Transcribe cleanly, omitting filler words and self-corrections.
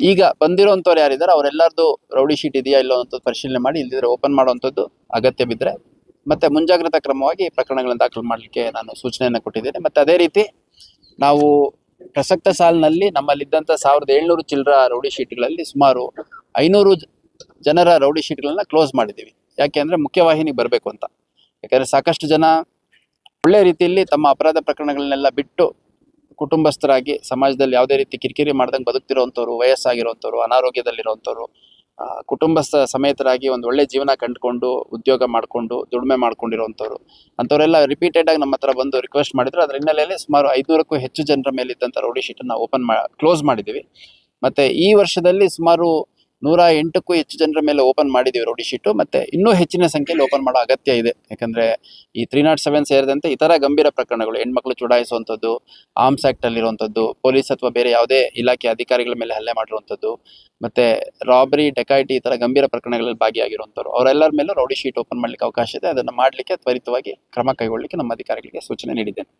ಈಗ ಬಂದಿರೋಂಥವ್ರು ಯಾರಿದ್ದಾರೆ ಅವರೆಲ್ಲರದು rowdy sheet ಇದೆಯಾ ಇಲ್ಲೋ ಅಂತ ಪರಿಶೀಲನೆ ಮಾಡಿ, ಇಲ್ದಿದ್ರೆ ಓಪನ್ ಮಾಡುವಂಥದ್ದು ಅಗತ್ಯ ಬಿದ್ದರೆ ಮತ್ತೆ ಮುಂಜಾಗ್ರತಾ ಕ್ರಮವಾಗಿ ಪ್ರಕರಣಗಳನ್ನು ದಾಖಲು ಮಾಡಲಿಕ್ಕೆ ನಾನು ಸೂಚನೆಯನ್ನು ಕೊಟ್ಟಿದ್ದೇನೆ. ಮತ್ತೆ ಅದೇ ರೀತಿ ನಾವು ಪ್ರಸಕ್ತ ಸಾಲಿನಲ್ಲಿ ನಮ್ಮಲ್ಲಿದ್ದಂಥ 1700 ಚಿಲ್ಲರ ರೌಡಿ ಶೀಟ್ಗಳಲ್ಲಿ ಸುಮಾರು 500 ಜನರ ರೌಡಿ ಶೀಟ್ಗಳನ್ನ ಕ್ಲೋಸ್ ಮಾಡಿದ್ದೀವಿ. ಯಾಕೆ ಅಂದರೆ ಮುಖ್ಯವಾಹಿನಿಗೆ ಬರಬೇಕು ಅಂತ. ಯಾಕಂದರೆ ಸಾಕಷ್ಟು ಜನ ಒಳ್ಳೆ ರೀತಿಯಲ್ಲಿ ತಮ್ಮ ಅಪರಾಧ ಪ್ರಕರಣಗಳನ್ನೆಲ್ಲ ಬಿಟ್ಟು ಕುಟುಂಬಸ್ಥರಾಗಿ ಸಮಾಜದಲ್ಲಿ ಯಾವುದೇ ರೀತಿ ಕಿರಿಕಿರಿ ಮಾಡ್ದಂಗೆ ಬದುಕ್ತಿರೋವಂಥವ್ರು, ವಯಸ್ಸಾಗಿರೋವಂಥವ್ರು, ಅನಾರೋಗ್ಯದಲ್ಲಿರೋವಂಥವ್ರು, ಕುಟುಂಬಸ್ಥ ಸಮೇತರಾಗಿ ಒಂದು ಒಳ್ಳೆ ಜೀವನ ಕಂಡುಕೊಂಡು ಉದ್ಯೋಗ ಮಾಡಿಕೊಂಡು ದುಡಿಮೆ ಮಾಡ್ಕೊಂಡಿರೋವಂಥವ್ರು ಅಂಥವರೆಲ್ಲ ರಿಪೀಟೆಡ್ ಆಗಿ ನಮ್ಮ ಹತ್ರ ಬಂದು ರಿಕ್ವೆಸ್ಟ್ ಮಾಡಿದ್ರು. ಅದರ ಹಿನ್ನೆಲೆಯಲ್ಲಿ ಸುಮಾರು 500ಕ್ಕೂ ಹೆಚ್ಚು ಜನರ ಮೇಲೆ ಇದ್ದಂಥ ರೌಡಿ ಶೀಟನ್ನು ಕ್ಲೋಸ್ ಮಾಡಿದ್ದೀವಿ. ಮತ್ತು ಈ ವರ್ಷದಲ್ಲಿ ಸುಮಾರು 108ಕ್ಕೂ ಹೆಚ್ಚು ಜನರ ಮೇಲೆ ಓಪನ್ ಮಾಡಿದ್ದೀವಿ ರೌಡಿ ಶೀಟು. ಮತ್ತು ಇನ್ನೂ ಹೆಚ್ಚಿನ ಸಂಖ್ಯೆಯಲ್ಲಿ ಓಪನ್ ಮಾಡೋ ಅಗತ್ಯ ಇದೆ. ಯಾಕಂದರೆ ಈ 307 ಸೇರಿದಂತೆ ಇತರ ಗಂಭೀರ ಪ್ರಕರಣಗಳು, ಹೆಣ್ಮಕ್ಳು ಚುಡಾಯಿಸುವಂಥದ್ದು, ಆರ್ಮ್ಸ್ ಆ್ಯಕ್ಟಲ್ಲಿರುವಂಥದ್ದು, ಪೊಲೀಸ್ ಅಥವಾ ಬೇರೆ ಯಾವುದೇ ಇಲಾಖೆ ಅಧಿಕಾರಿಗಳ ಮೇಲೆ ಹಲ್ಲೆ ಮಾಡಿರುವಂಥದ್ದು, ಮತ್ತು ರಾಬರಿ, ಡೆಕಾಯಿಟಿ, ಈ ಥರ ಗಂಭೀರ ಪ್ರಕರಣಗಳಲ್ಲಿ ಭಾಗಿಯಾಗಿರುವಂಥವ್ರು ಅವರೆಲ್ಲರ ಮೇಲೂ ರೌಡಿ ಶೀಟ್ ಓಪನ್ ಮಾಡಲಿಕ್ಕೆ ಅವಕಾಶ ಇದೆ. ಅದನ್ನು ಮಾಡಲಿಕ್ಕೆ ತ್ವರಿತವಾಗಿ ಕ್ರಮ ಕೈಗೊಳ್ಳಲಿಕ್ಕೆ ನಮ್ಮ ಅಧಿಕಾರಿಗಳಿಗೆ ಸೂಚನೆ ನೀಡಿದ್ದೇನೆ.